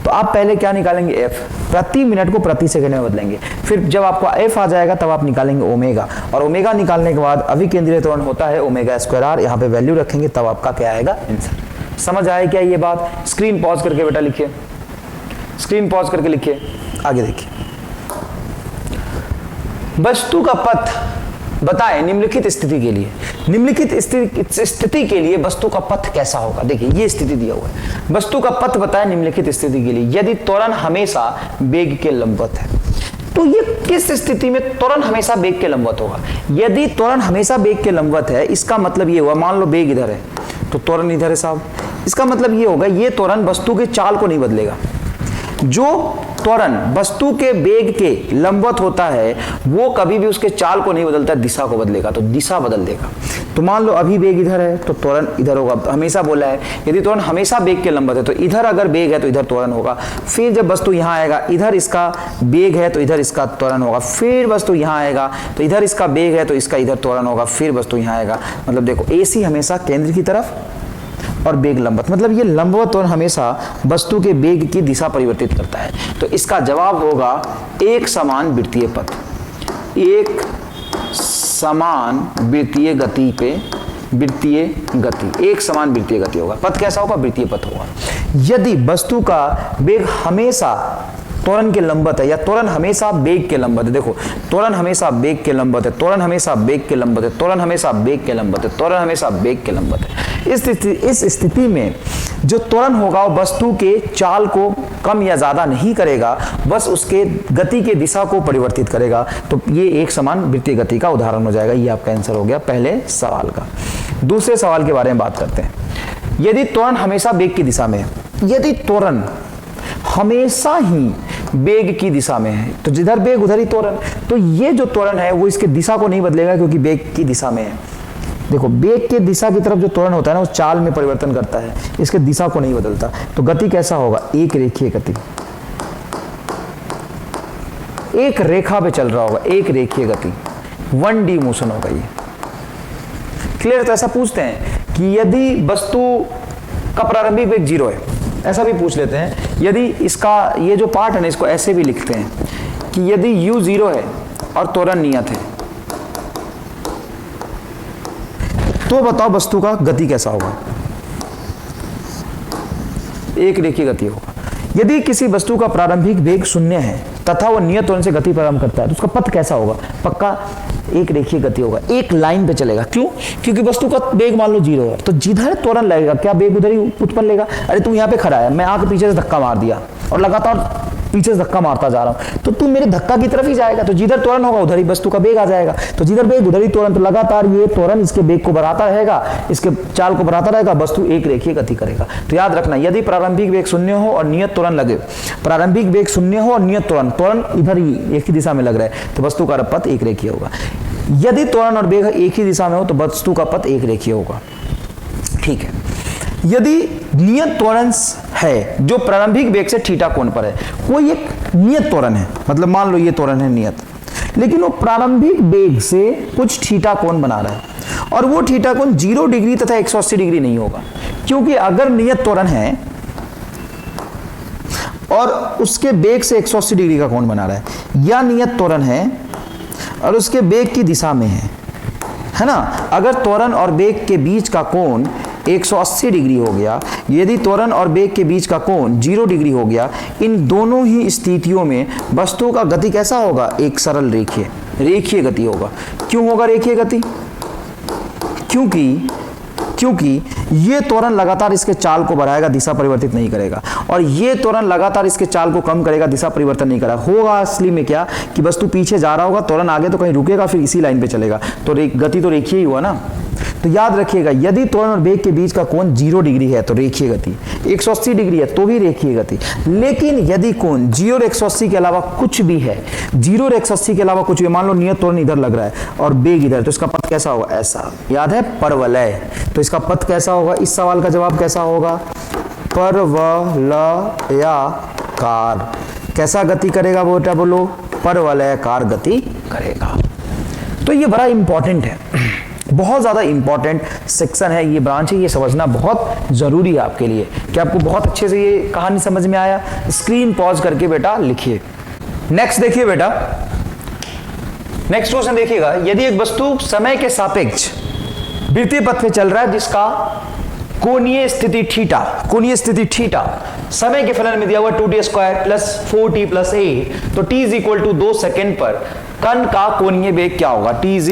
तो आप पहले क्या निकालेंगे? एफ। प्रति मिनट को प्रति सेकेंड में बदलेंगे, फिर जब आपका एफ आ जाएगा तब आप निकालेंगे ओमेगा, और ओमेगा निकालने के बाद अभिकेंद्रीय त्वरण होता है ω²r, यहाँ पे वैल्यू रखेंगे तब आपका क्या आएगा? आंसर। समझ आए क्या ये बात? स्क्रीन पॉज करके बेटा लिखिए, स्क्रीन पॉज करके लिखिए, आगे देखिए। वस्तु का पथ बताएं निम्नलिखित स्थिति के लिए। निम्नलिखित स्थिति के लिए वस्तु का पथ कैसा होगा? देखिए ये स्थिति दिया हुआ है, वस्तु का पथ बताएं निम्नलिखित स्थिति के लिए यदि त्वरण हमेशा वेग के लंबवत है। तो ये किस स्थिति में त्वरण हमेशा वेग के लंबवत होगा? यदि त्वरण हमेशा वेग के लंबवत है, इसका मतलब ये हुआ, मान लो वेग इधर है तो त्वरण इधर है साहब, इसका मतलब ये होगा ये त्वरण वस्तु के चाल को नहीं बदलेगा। जो त्वरण वस्तु के वेग के लंबवत होता है वो कभी भी उसके चाल को नहीं बदलता, दिशा को बदलेगा, तो दिशा बदल देगा। तो मान लो अभी वेग इधर है तो त्वरण इधर होगा, हमेशा बोला है यदि त्वरण हमेशा वेग के लंबवत है तो इधर अगर वेग है तो इधर त्वरण होगा, फिर जब वस्तु यहाँ आएगा इधर इसका वेग है तो इधर इसका त्वरण होगा, फिर वस्तु यहाँ आएगा तो इधर इसका वेग है तो इसका इधर त्वरण होगा, फिर वस्तु यहाँ आएगा। मतलब देखो AC हमेशा केंद्र की तरफ और वेग लंबवत, मतलब ये लंबवत त्वरण हमेशा वस्तु के वेग की दिशा परिवर्तित करता है। तो इसका जवाब होगा एक समान वृत्तीय पथ, एक समान वृत्तीय गति पे वृत्तीय गति, एक समान वृत्तीय गति होगा। पथ कैसा होगा? वृत्तीय पथ होगा। यदि वस्तु का वेग हमेशा त्वरण के लंबवत है, या त्वरण हमेशा वेग के लंबवत है। देखो, त्वरण हमेशा वेग के लंबवत है, त्वरण हमेशा वेग के लंबवत है, त्वरण हमेशा वेग के लंबवत है, त्वरण हमेशा वेग के लंबवत है। इस स्थिति में जो त्वरण होगा वो वस्तु के चाल को कम या ज्यादा नहीं करेगा, बस उसके गति के दिशा को परिवर्तित करेगा। तो ये एक समान वृत्तीय गति का उदाहरण हो जाएगा। ये आपका आंसर हो गया पहले सवाल का। दूसरे सवाल के बारे में बात करते हैं। यदि त्वरण हमेशा वेग की दिशा में है, यदि त्वरण हमेशा ही वेग की दिशा में है, तो जिधर वेग उधर ही त्वरण, तो ये जो त्वरण है वो इसके दिशा को नहीं बदलेगा क्योंकि वेग की दिशा में है। देखो, वेग के दिशा की तरफ जो त्वरण होता है ना, वो चाल में परिवर्तन करता है, इसके दिशा को नहीं बदलता। तो गति कैसा होगा? एक रेखीय गति, एक रेखा पे चल रहा होगा, एक रेखीय गति, 1D मोशन होगा ये। क्लियर? तो ऐसा पूछते हैं कि यदि वस्तु का प्रारंभिक वेग 0 है, ऐसा भी पूछ लेते हैं। यदि इसका ये जो पार्ट है ना, इसको ऐसे भी लिखते हैं कि यदि u 0 है और त्वरण नियत है, तो बताओ वस्तु का गति कैसा होगा? एक रेखीय गति होगा। यदि किसी वस्तु का प्रारंभिक वेग 0 है तथा वो नियत त्वरण से गति प्रारंभ करता है, तो उसका पथ कैसा होगा? पक्का एक रेखीय गति होगा, एक लाइन पे चलेगा। क्यों? क्योंकि वस्तु का वेग मान लो 0 है, तो जिधर त्वरण लगेगा क्या वेग उधर ही उत्पन्न लेगा। अरे तू यहाँ पे खड़ा है, मैं आके पीछे से धक्का मार दिया और लगातार पीछे से धक्का मारता जा रहा हूं, तो तू मेरे धक्का की तरफ ही जाएगा, तो जिधर त्वरण होगा उधर ही वस्तु का वेग आ जाएगा। तो जिधर वेग उधर ही त्वरण, तो लगातार ये त्वरण इसके वेग को बढ़ाता रहेगा, इसके चाल को बढ़ाता रहेगा, वस्तु एक रेखीय गति करेगा। तो याद रखना, यदि प्रारंभिक वेग 0 हो और नियत त्वरण लगे, प्रारंभिक वेग 0 हो और नियत त्वरण इधर ही एक ही दिशा में लग रहा है, तो वस्तु का पथ एक रेखीय होगा। यदि त्वरण और वेग एक ही दिशा में हो तो वस्तु का पथ एक रेखीय होगा। ठीक है। यदि नियत त्वरण है जो प्रारंभिक वेग से थीटा कोण पर है, कोई एक नियत त्वरण है, मतलब मान लो ये त्वरण है नियत, लेकिन वो प्रारंभिक वेग से कुछ थीटा कोण बना रहा है और वो थीटा कोण 0 डिग्री तथा 180 डिग्री नहीं होगा, क्योंकि अगर नियत त्वरण है और उसके वेग से 180 डिग्री का कोण बना रहा है, या नियत त्वरण है और उसके वेग की दिशा में है ना, अगर त्वरण और वेग के बीच का कोण 180 डिग्री हो गया, यदि त्वरण और वेग के बीच का कोण 0 डिग्री हो गया, इन दोनों ही स्थितियों में वस्तु का गति कैसा होगा? एक सरल रेखीय गति होगा। क्यों होगा रेखीय गति? क्योंकि ये त्वरण लगातार इसके चाल को बढ़ाएगा, दिशा परिवर्तित नहीं करेगा, और ये त्वरण लगातार इसके चाल को कम करेगा, दिशा परिवर्तन नहीं करेगा। होगा असली में क्या कि वस्तु पीछे जा रहा होगा, त्वरण आगे तो कहीं रुकेगा, फिर इसी लाइन पे चलेगा, तो गति तो रेखीय ही हुआ ना। तो याद रखिएगा, यदि त्वरण और वेग के बीच का कोण 0 डिग्री है तो रेखीय गति, 180 डिग्री है तो भी रेखीय गति। लेकिन यदि कोण 0 और 180 के अलावा कुछ भी है, 0 और 180 के अलावा कुछ भी, मान लो नियत त्वरण इधर लग रहा है और वेग इधर, तो इसका पथ कैसा होगा? ऐसा, याद है परवलय। तो इसका पथ कैसा होगा? इस सवाल का जवाब कैसा होगा? परवलयाकार। कैसा गति करेगा बेटा? बोलो, परवलयाकार गति करेगा। तो ये बड़ा इंपॉर्टेंट है, बहुत ज्यादा इंपॉर्टेंट सेक्शन है, ये ब्रांच है, ये समझना बहुत जरूरी है आपके लिए कि आपको बहुत अच्छे से ये कहानी समझ में आया। स्क्रीन पॉज करके बेटा लिखिए। नेक्स्ट देखिए बेटा, नेक्स्ट क्वेश्चन देखिएगा। यदि एक वस्तु समय के सापेक्ष वृत्तीय पथ पे चल रहा है जिसका कोणीय स्थिति थीटा समय के फलन में दिया हुआ 2t² + 4t + a, तो t = 2 सेकेंड पर कण का कोणीय वेग क्या होगा? t =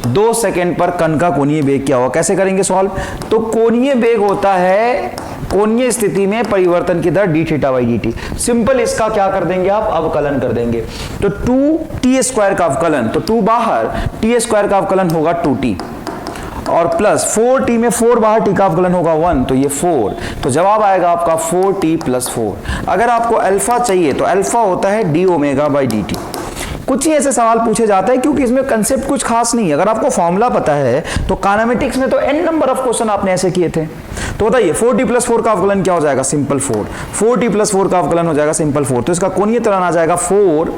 2 सेकेंड पर कण का कोणीय वेग क्या होगा? कैसे करेंगे सॉल्व? तो कोणीय वेग होता है कोणीय स्थिति में परिवर्तन की दर dθ/dt। सिंपल इसका क्या कर देंगे आप? अवकलन कर देंगे। तो 2t² का अवकलन, तो 2 बाहर, t² का अवकलन होगा 2t और प्लस 4t में 4 बाहर, t का अवकलन होगा 1, तो ये 4। तो जवाब आएगा आपका 4t + 4। अगर आपको अल्फा चाहिए तो अल्फा होता है dω/dt। कुछ ही ऐसे सवाल पूछे जाते हैं क्योंकि इसमें कंसेप्ट कुछ खास नहीं है। अगर आपको फॉर्मूला पता है तो काइनेमेटिक्स में तो n नंबर ऑफ क्वेश्चन आपने ऐसे किए थे। तो बताइए 4t + 4 का अवकलन क्या हो जाएगा? सिंपल 4। 4t + 4 का अवकलन हो जाएगा सिंपल 4। तो इसका कोणीय त्वरण आ जाएगा 4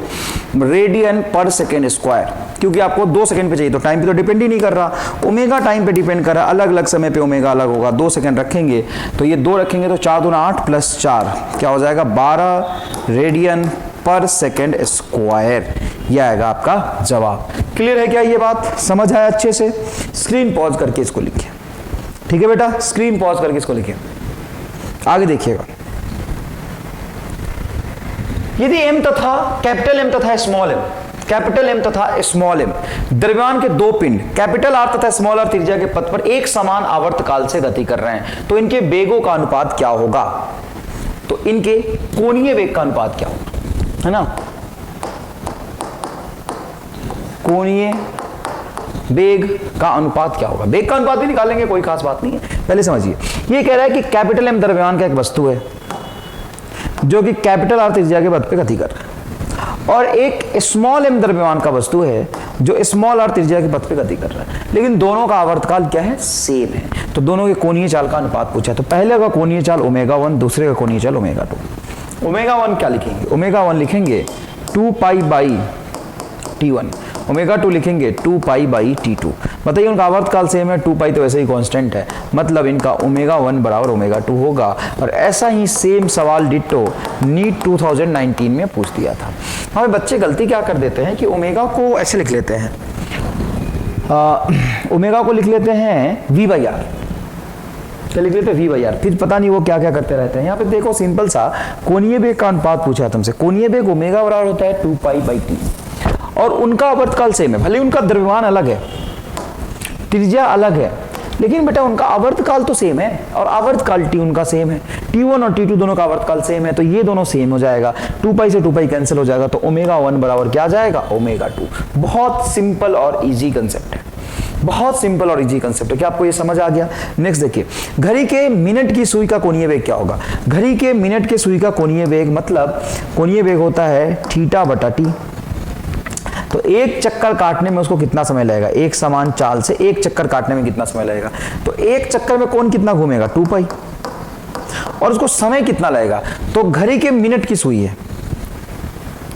रेडियन/सेकेंड स्क्वायर, क्योंकि आपको 2 सेकंड पे चाहिए, तो टाइम पे तो डिपेंड ही नहीं कर रहा, ओमेगा टाइम पे डिपेंड कर रहा है। अलग अलग समय पे ओमेगा अलग होगा। 2 सेकंड रखेंगे तो ये 2 रखेंगे तो 4 दूना 8 + 4 क्या हो जाएगा? 12 रेडियन/सेकेंड स्क्वायर। यह आएगा आपका जवाब। क्लियर है क्या? ये बात समझ आया अच्छे से? स्क्रीन पॉज करके इसको लिखिए। ठीक है बेटा, स्क्रीन पॉज करके इसको लिखिए। आगे देखिएगा। यदि m तथा कैपिटल M तथा स्मॉल m, कैपिटल M तथा स्मॉल m द्रव्यमान के दो पिंड कैपिटल R तथा स्मॉल r त्रिज्या के पथ पर एक समान आवर्तकाल से गति कर रहे हैं, तो इनके वेगों का अनुपात क्या होगा? तो इनके कोणीय वेग का अनुपात क्या होगा, है ना? कोणीय वेग का अनुपात क्या होगा? वेग का अनुपात भी निकालेंगे, कोई खास बात नहीं है, पहले समझिए। ये कह रहा है कि कैपिटल M द्रव्यमान का एक वस्तु है जो कि कैपिटल R त्रिज्या के पथ पे गति कर रहा है, और एक स्मॉल m द्रव्यमान का वस्तु है जो स्मॉल r त्रिज्या के पथ पे गति कर रहा है, लेकिन दोनों का आवर्तकाल क्या है? सेम है। तो दोनों के कोणीय चाल का अनुपात पूछा, तो पहले का कोणीय चाल ω1, दूसरे का कोणीय चाल ω2। ω1 क्या लिखेंगे? ω1 लिखेंगे 2 पाई बाई T1, ω2 लिखेंगे 2 पाई बाई T2। बताइए उनका आवर्तकाल सेम है, 2 पाई तो वैसे ही कांस्टेंट है, मतलब इनका ω1 बराबर ω2 होगा। और ऐसा ही सेम सवाल डिट्टो नीट 2019 में पूछ दिया था। हमें बच्चे गलती क्या कर देते हैं कि ओमेगा को ऐसे लिख लेते हैं, ओमेगा को लिख लेते हैं V/R, क्या लिख लेते हैं? V/R। फिर पता नहीं वो क्या क्या करते रहते हैं। यहाँ पे देखो सिंपल सा कोणीय वेग का अनुपात पूछा है तुमसे। कोणीय वेग ओमेगा बराबर होता है 2 पाई बाई T, और उनका आवर्तकाल सेम है, भले उनका द्रव्यमान अलग है, त्रिज्या अलग है, लेकिन बेटा उनका आवर्तकाल तो सेम है, और आवर्तकाल T उनका सेम है। T1 और T2 दोनों का आवर्तकाल सेम है, तो ये दोनों सेम हो जाएगा, 2 पाई से 2 पाई कैंसिल हो जाएगा, तो ω1 बराबर क्या आ जाएगा? ω2। बहुत सिंपल और इजी कंसेप्ट है, बहुत सिंपल और इजी कंसेप्ट है। क्या आपको ये समझ आ गया? नेक्स्ट देखिए, घड़ी के मिनट की सुई का कोणीय वेग क्या होगा? घड़ी के मिनट के सुई का कोणीय वेग, मतलब कोणीय वेग होता है θ/t। तो एक चक्कर काटने में उसको कितना समय लगेगा? एक समान चाल से एक चक्कर काटने में कितना समय लगेगा? तो एक चक्कर में कौन कितना घूमेगा? 2 पाई। और उसको समय कितना लगेगा? तो घड़ी के मिनट की सुई है,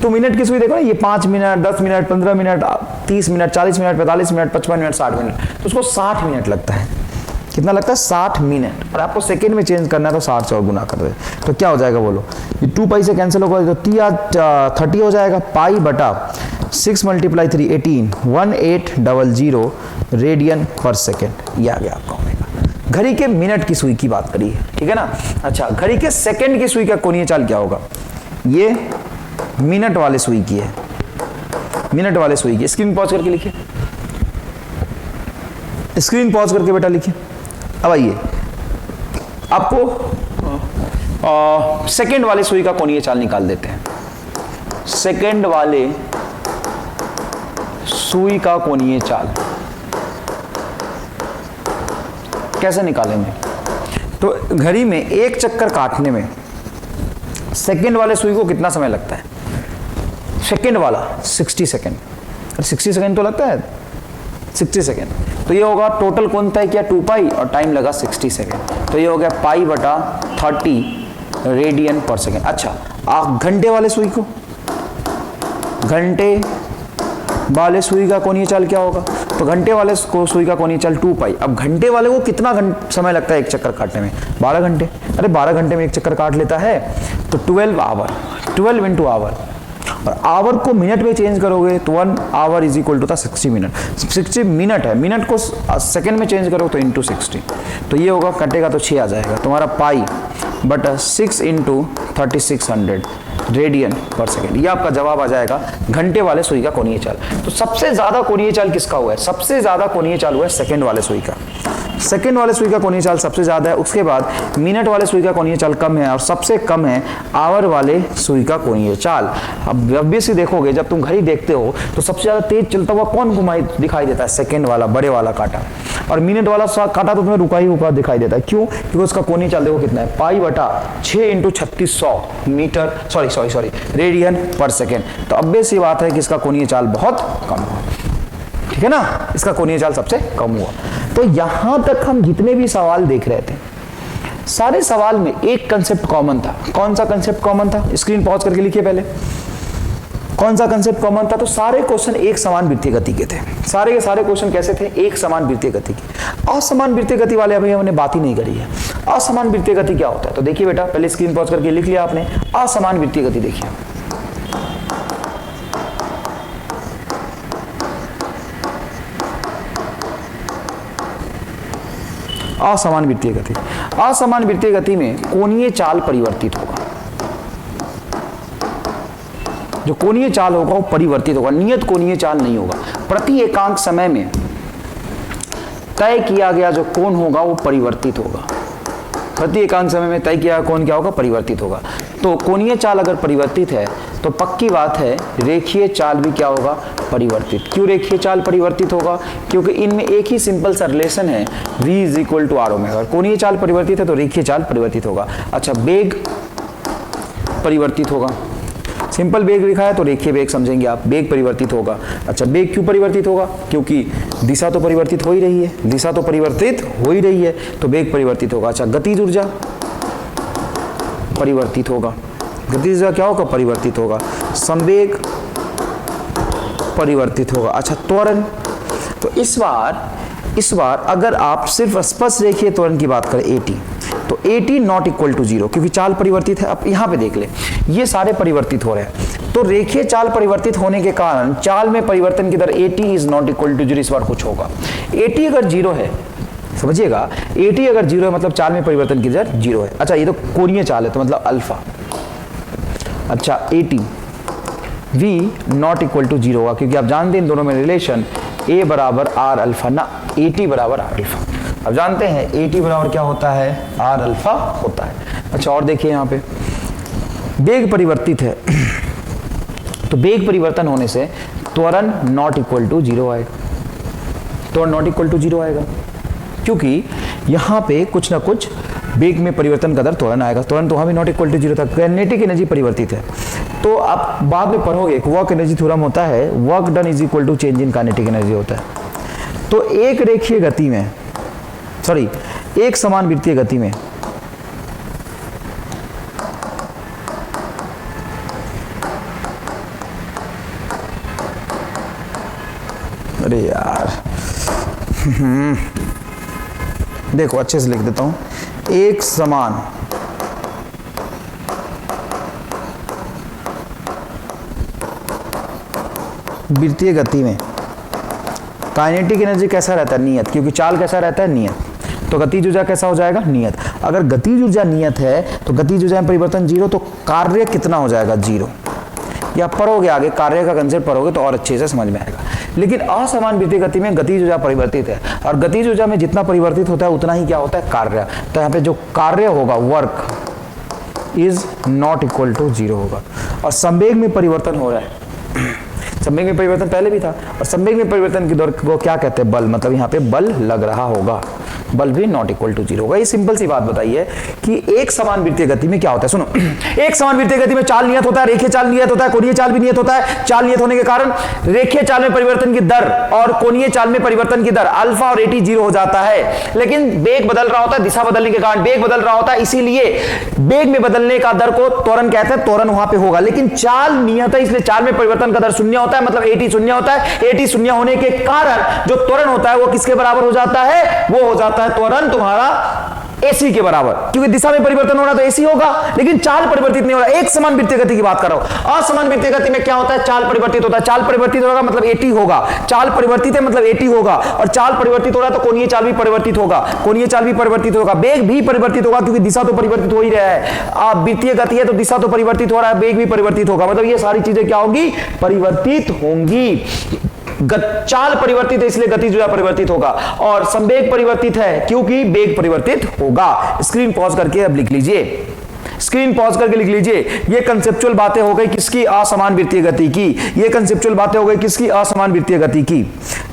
तो मिनट की सुई देखो ना, ये 5 minute, 10 minute, 15 minute, 30 minute, 40 minute, 45 minute, 55 minute, 60 minute, तो उसको 60 मिनट लगता है। कितना लगता है? 60 मिनट। और आपको सेकेंड में चेंज करना है तो 60 से और गुना कर दे, तो क्या हो जाएगा बोलो? ये 2 पाई से कैंसिल होगा, तो 30 हो जाएगा, पाई बटा 6 × 3 18, 1800 रेडियन पर सेकेंड। ये आ गया आपका ओमेगा। घड़ी के मिनट की सुई की बात करी है, ठीक है ना? अच्छा, घड़ी के सेकंड की सुई का कोणीय चाल क्या होगा? ये मिनट वाले सुई की है, मिनट वाले सुई की। स्क्रीन पॉज करके लिखिए, स्क्रीन पॉज करके बेटा लिखिए। अब आइए, आपको सेकंड वाले सुई का कोणीय चाल निकाल देते हैं। सेकंड वाले सुई का कोणीय चाल कैसे निकालेंगे? तो घड़ी में एक चक्कर काटने में सेकंड वाले सुई को कितना समय लगता है? सेकंड वाला 60 सेकंड, 60 सेकंड तो लगता है, 60 सेकंड। तो ये होगा टोटल कौन तय किया? 2 पाई, और टाइम लगा 60 सेकंड, तो ये हो गया पाई बटा 30 रेडियन पर सेकंड। अच्छा, घंटे वाले सुई को, घंटे वाले सुई का कोणीय चाल क्या होगा? तो घंटे वाले को सुई का कोणीय चाल 2 पाई। अब घंटे वाले को कितना समय लगता है एक चक्कर काटने में? 12 घंटे। अरे 12 घंटे में एक चक्कर काट लेता है, तो 12 आवर, 12 इंटू आवर, और आवर को मिनट में चेंज करोगे तो 1 आवर इज इक्वल टू था 60 मिनट। 60 मिनट है, मिनट को सेकंड में चेंज करो तो इंटू 60, तो ये होगा, कटेगा तो 6 आ जाएगा तुम्हारा, पाई बटा 6 इंटू 3600 रेडियन पर सेकेंड। ये आपका जवाब आ जाएगा घंटे वाले सुई का कोणीय चाल। तो सबसे ज्यादा कोणीय चाल किसका हुआ है? सबसे ज्यादा कोणीय चाल हुआ है सेकंड वाले सुई का। सेकंड वाले सुई का कोणीय चाल सबसे ज्यादा है, उसके बाद मिनट वाले सुई का कोणीय चाल कम है, और सबसे कम है आवर वाले सुई का कोणीय चाल। अब ऑब्वियसली देखोगे, जब तुम घड़ी देखते हो तो सबसे ज्यादा तेज चलता हुआ कौन घुमाई दिखाई देता है? सेकंड वाला, बड़े वाला काटा। और मिनट वाला काटा तो तुम्हें रुका ही हुआ दिखाई देता है। क्यों? क्योंकि उसका कोणीय चाल देखो कितना है, पाई बटा 6 इंटू 3600 मीटर, सॉरी रेडियन पर सेकेंड। तो ऑब्वियस सी बात है कि इसका कोणीय चाल बहुत कम हुआ, ठीक है ना? इसका कोणीय चाल सबसे कम हुआ। तो यहां तक हम जितने भी सवाल देख रहे थे, सारे सवाल में एक कंसेप्ट कॉमन था। कौन सा कंसेप्ट कॉमन था? स्क्रीन पॉज करके लिखिए पहले। कौन सा कंसेप्ट कॉमन था? तो सारे क्वेश्चन एक समान वृत्तीय गति के थे। सारे के सारे क्वेश्चन कैसे थे? एक समान वृत्तीय गति की। असमान वृत्तीय गति वाले अभी हमने बात ही नहीं करी है। असमान वृत्तीय गति क्या होता है? तो देखिए बेटा, पहले स्क्रीन पॉज करके लिख लिया आपने। असमान वृत्तीय गति देखिए, असमान वृत्तीय गति। असमान वृत्तीय गति में कोणीय चाल परिवर्तित होगा। जो कोणीय चाल होगा वो परिवर्तित होगा, नियत कोणीय चाल नहीं होगा। प्रति एकांक समय में तय किया गया जो कोण होगा वो परिवर्तित होगा। प्रति एकांक समय में तय किया कोण क्या होगा, परिवर्तित होगा। तो कोणीय चाल अगर परिवर्तित है तो पक्की बात है रेखीय चाल भी क्या होगा, परिवर्तित। क्यों रेखीय चाल परिवर्तित होगा, क्योंकि इनमें एक ही सिंपल सा रिलेशन है v is equal to R omega. कोणीय चाल परिवर्तित है तो रेखीय चाल परिवर्तित होगा। अच्छा, वेग परिवर्तित होगा, सिंपल वेग लिखा है तो रेखीय वेग समझेंगे आप, वेग परिवर्तित होगा। अच्छा, वेग क्यों परिवर्तित होगा, क्योंकि दिशा तो परिवर्तित हो ही रही है, दिशा तो परिवर्तित हो ही रही है तो वेग परिवर्तित होगा। अच्छा, गतिज ऊर्जा परिवर्तित होगा, गतिज ऊर्जा क्या होगा, परिवर्तित होगा। संवेग परिवर्तित होगा। अच्छा, त्वरण, तो इस बार अगर आप सिर्फ स्पर्श रेखीय त्वरण की बात करें AT, तो AT नॉट इक्वल टू 0 क्योंकि चाल परिवर्तित है। अब यहाँ पे देख ले, ये सारे परिवर्तित हो रहे हैं, तो रेखीय चाल परिवर्तित होने के कारण चाल में परिवर्तन की दर AT is not equal to 0। इस बार कुछ होगा, AT अगर 0 है, समझिएगा, AT अगर 0 है मतलब चाल में परिवर्तन की दर 0 है। अच्छा, ये तो कोणीय चाल है तो मतलब अल्फा। अच्छा, AT V not equal to 0 होगा क्योंकि आप जानते हैं इन दोनों में रिलेशन A बराबर R अल्फा, ना AT बराबर R अल्फा। अब जानते हैं AT बराबर क्या होता है, R अल्फा होता है। अच्छा, और देखिए यहाँ पे वेग परिवर्तित है तो वेग परिवर्तन होने से त्वरण नॉट इक्वल टू 0 आएगा, त्वरण नॉट इक्वल टू 0 आएगा क्योंकि यहाँ पे कुछ ना कुछ वेग में परिवर्तन का दर त्वरण आएगा। त्वरण तो वहाँ भी नॉट इक्वल टू 0 था, काइनेटिक एनर्जी परिवर्तित है। तो आप बाद में पढ़ोगे वर्क एनर्जी थ्योरम होता है, work done is equal to change in kinetic energy होता है। तो एक रेखीय गति में, सॉरी, एक समान वृत्तीय गति में अरे यार देखो अच्छे से लिख देता हूं, एक समान वृत्तीय गति में काइनेटिक एनर्जी कैसा रहता है, नियत, क्योंकि चाल कैसा रहता है, नियत, तो गतिज ऊर्जा कैसा हो जाएगा, नियत। अगर गतिज ऊर्जा नियत है तो गतिज ऊर्जा में परिवर्तन 0, तो कार्य कितना हो जाएगा, 0। या पढ़ोगे आगे, कार्य का कंसेप्ट पढ़ोगे तो और अच्छे से समझ में आएगा। लेकिन असमान वृत्तीय गति में गतिज ऊर्जा परिवर्तित है और गतिज ऊर्जा में जितना परिवर्तित होता है उतना ही क्या होता है, कार्य। तो यहाँ पे जो कार्य होगा, work is not equal to 0 होगा। और संवेग में परिवर्तन हो रहा है, संवेग में परिवर्तन पहले भी था, और संवेग में परिवर्तन की दर को क्या कहते हैं, बल, मतलब यहाँ पे बल लग रहा होगा, बल भी नॉट इक्वल टू 0 होगा। ये सिंपल सी बात बताइए कि एक समान वृत्तीय गति में क्या होता है। सुनो, एक समान वृत्तीय गति में चाल नियत होता है, रेखीय चाल नियत होता है, कोणीय चाल भी नियत होता है। चाल नियत होने के कारण रेखीय चाल में परिवर्तन की दर और कोणीय चाल में परिवर्तन की दर अल्फा और AT 0 हो जाता है। लेकिन वेग बदल रहा होता है, दिशा बदलने के कारण वेग बदल रहा होता है, इसीलिए वेग में बदलने का दर को त्वरण कहते हैं, त्वरण वहां पे होगा। लेकिन चाल नियत है इसलिए चाल में परिवर्तन का दर शून्य होता है, मतलब AT शून्य होता है। AT शून्य होने के कारण जो त्वरण होता है वो किसके बराबर हो जाता है, वो हो जाता है त्वरण तुम्हारा AC के बराबर, क्योंकि दिशा में परिवर्तन हो रहा है तो AC होगा, लेकिन चाल परिवर्तित नहीं हो रहा। एक समान वृत्तीय गति की बात कर रहा हूं। असमान वृत्तीय गति में क्या होता है, चाल परिवर्तित होता है, चाल परिवर्तित होगा मतलब AT होगा, चाल परिवर्तित है मतलब AT होगा, और चाल परिवर्तित हो रहा है तो कोणीय चाल भी परिवर्तित होगा, कोणीय चाल भी परिवर्तित होगा, वेग भी परिवर्तित होगा क्योंकि दिशा तो परिवर्तित हो ही रहा है। वृत्तीय गति है तो दिशा तो परिवर्तित हो रहा है, वेग भी परिवर्तित होगा, मतलब ये सारी चीजें क्या होंगी, परिवर्तित होंगी। चाल परिवर्तित है इसलिए गतिज ऊर्जा परिवर्तित होगा, और संवेग परिवर्तित है क्योंकि वेग परिवर्तित होगा। स्क्रीन पॉज करके अब लिख लीजिए, स्क्रीन पॉज करके लिख लीजिए। ये कंसेप्चुअल बातें हो गई किसकी, असमान वृत्तीय गति की। ये कंसेप्चुअल बातें हो गई किसकी, असमान वृत्तीय गति की।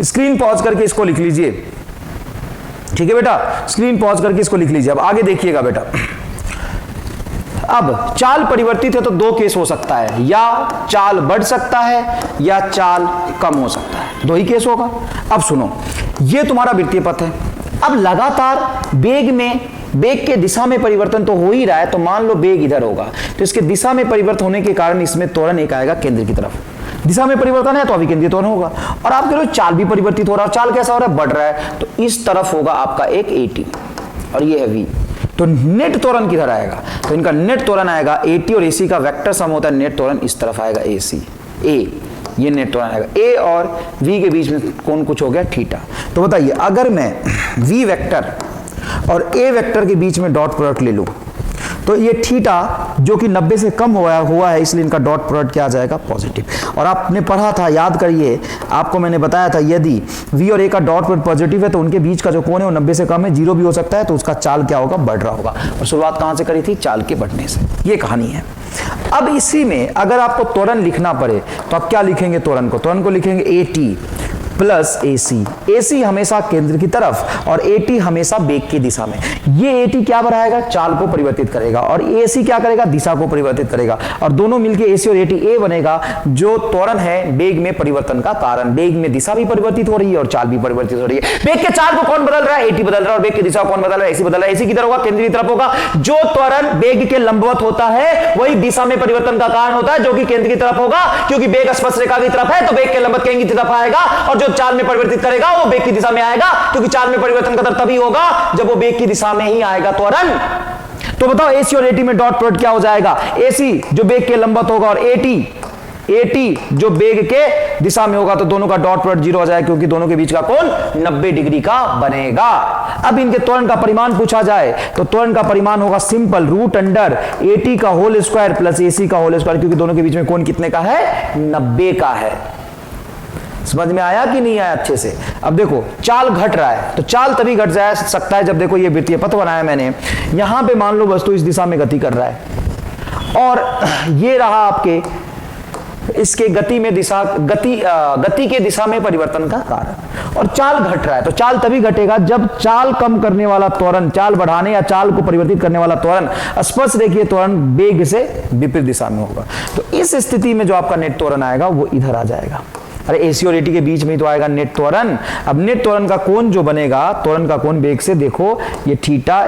स्क्रीन पॉज करके इसको लिख लीजिए, ठीक है बेटा, स्क्रीन पॉज करके इसको लिख लीजिए। अब आगे देखिएगा बेटा, अब चाल परिवर्तित है तो दो केस हो सकता है, या चाल बढ़ सकता है या चाल कम हो सकता है, दो ही केस होगा। अब सुनो, ये तुम्हारा वृत्तीय पथ है, अब लगातार वेग के दिशा में परिवर्तन तो हो ही रहा है, तो मान लो वेग इधर होगा तो इसके दिशा में परिवर्तन होने के कारण इसमें त्वरण एक आएगा केंद्र की तरफ। दिशा में परिवर्तन है तो अभिकेंद्रीय त्वरण होगा, और आप कह रहे हो चाल भी परिवर्तित हो रहा है, चाल कैसा हो रहा है, बढ़ रहा है, तो इस तरफ होगा आपका एक AT और ये है V, तो नेट त्वरण किधर आएगा, तो इनका नेट त्वरण आएगा AT और AC का वेक्टर सम होता है, नेट त्वरण इस तरफ आएगा AC, A, ये नेट त्वरण आएगा। A और V के बीच में कौन कुछ हो गया, थीटा। तो बताइए अगर मैं V वेक्टर और A वेक्टर के बीच में डॉट प्रोडक्ट ले लूं तो ये थीटा जो कि 90 से कम हुआ है, इसलिए इनका डॉट प्रोडक्ट क्या आ जाएगा, पॉजिटिव। और आपने पढ़ा था, याद करिए, आपको मैंने बताया था यदि v और a का डॉट प्रोडक्ट पॉजिटिव है तो उनके बीच का जो कोण है वो 90 से कम है, 0 भी हो सकता है, तो उसका चाल क्या होगा, बढ़ रहा होगा। और शुरुआत कहां से करी थी, चाल के बढ़ने से। ये कहानी है। अब इसी में अगर आपको त्वरण लिखना पड़े तो आप क्या लिखेंगे, त्वरण को लिखेंगे AT प्लस AC। AC हमेशा केंद्र की तरफ और AT हमेशा वेग की दिशा में। ये AT क्या बढ़ाएगा, चाल को परिवर्तित करेगा, और AC क्या करेगा, दिशा को परिवर्तित करेगा, और दोनों मिलकर AC और AT A बनेगा, जो त्वरण है वेग में परिवर्तन का कारण। वेग में दिशा भी परिवर्तित हो रही है और चाल भी परिवर्तित हो रही है। वेग के चाल को कौन बदल रहा है, AT बदल रहा है, और वेग की दिशा कौन बदल रहा है, AC बदल रहा है। AC की तरफ होगा, केंद्र की तरफ होगा। जो त्वरण वेग के लंबवत होता है वही दिशा में परिवर्तन का कारण होता है, जो कि केंद्र की तरफ होगा, क्योंकि वेग स्पर्श रेखा की तरफ है तो वेग के लंबवत केंद्र की तरफ आएगा, और जो चाल में परिवर्तित करेगा वो वेग की दिशा में आएगा, क्योंकि चाल में परिवर्तन का दर तभी होगा जब वो वेग की दिशा में ही आएगा त्वरण। तो बताओ AC और AT में डॉट प्रोडक्ट क्या हो जाएगा, AC जो वेग के लंबवत होगा और AT जो वेग के दिशा में होगा, तो दोनों का डॉट प्रोडक्ट 0 हो जाएगा, क्योंकि दोनों के बीच का कोण 90 डिग्री का बनेगा। अब इनके त्वरण का परिमाण पूछा जाए तो त्वरण का परिमाण होगा सिंपल √AT का होल स्क्वायर प्लस AC का होल स्क्वायर, क्योंकि दोनों के बीच में कोण कितने का है, 90 का है। समझ में आया कि नहीं आया अच्छे से। अब देखो चाल घट रहा है, तो चाल तभी घट जा सकता है जब देखो ये वृत्तीय पथ बनाया मैंने, यहां पे मान लो वस्तु इस दिशा में गति कर रहा है और ये रहा आपके इसके गति में दिशा गति के दिशा में परिवर्तन का कारण, और चाल घट रहा है। तो चाल तभी घटेगा जब चाल कम करने वाला त्वरण, चाल बढ़ाने या चाल को परिवर्तित करने वाला त्वरण स्पर्श रेखीय त्वरण वेग से विपरीत दिशा में होगा। तो इस स्थिति में जो आपका नेट त्वरण आएगा वो इधर आ जाएगा। अरे AC और AT के बीच में ही तो आएगा नेट त्वरण। अब नेट त्वरण का कोण जो बनेगा, त्वरण का कोण वेग से देखो ये थीटा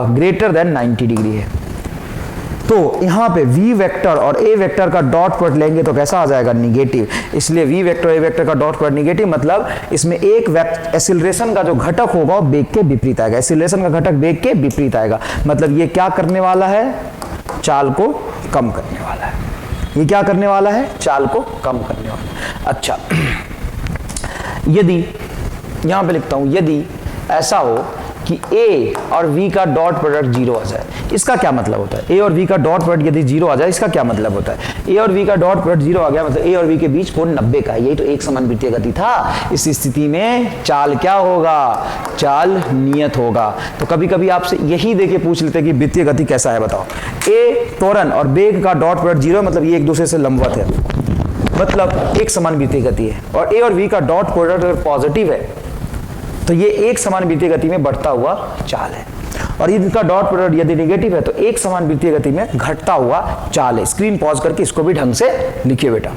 ग्रेटर देन 90 डिग्री है। तो यहां पे V वेक्टर और A वेक्टर का डॉट प्रोडक्ट लेंगे तो कैसा आ जाएगा, निगेटिव। इसलिए V वेक्टर और A वेक्टर का डॉट प्रोडक्ट निगेटिव, मतलब इसमें एक एक्सीलरेशन का जो घटक होगा वो वेग के विपरीत आएगा। एक्सीलरेशन का घटक वेग के विपरीत आएगा, मतलब ये क्या करने वाला है, चाल को कम करने वाला है। ये क्या करने वाला है, चाल को कम करने वाला है। अच्छा, यदि यहां पे लिखता हूं, यदि ऐसा हो कि A और V का डॉट प्रोडक्ट 0 आ जाए, इसका क्या मतलब होता है, A और V का डॉट प्रोडक्ट यदि 0 आ जाए इसका क्या मतलब होता है, A और V का डॉट प्रोडक्ट 0 आ गया मतलब A और V के बीच कोण 90 का है। यही तो एक समान वृत्तीय गति था। इस स्थिति में चाल क्या होगा, चाल नियत होगा। तो कभी कभी आपसे यही देके पूछ लेते हैं कि वृत्तीय गति कैसा है, बताओ। A त्वरण और वेग का डॉट प्रोडक्ट 0 मतलब ये एक दूसरे से लंबवत है, मतलब एक समान वृत्तीय गति है। और A और V का डॉट प्रोडक्ट अगर पॉजिटिव है तो ये एक समान वृत्तीय गति में बढ़ता हुआ चाल है, और इनका डॉट प्रोडक्ट यदि नेगेटिव है तो एक समान वृत्तीय गति में घटता हुआ चाल है। स्क्रीन पॉज करके इसको भी ढंग से लिखिए बेटा।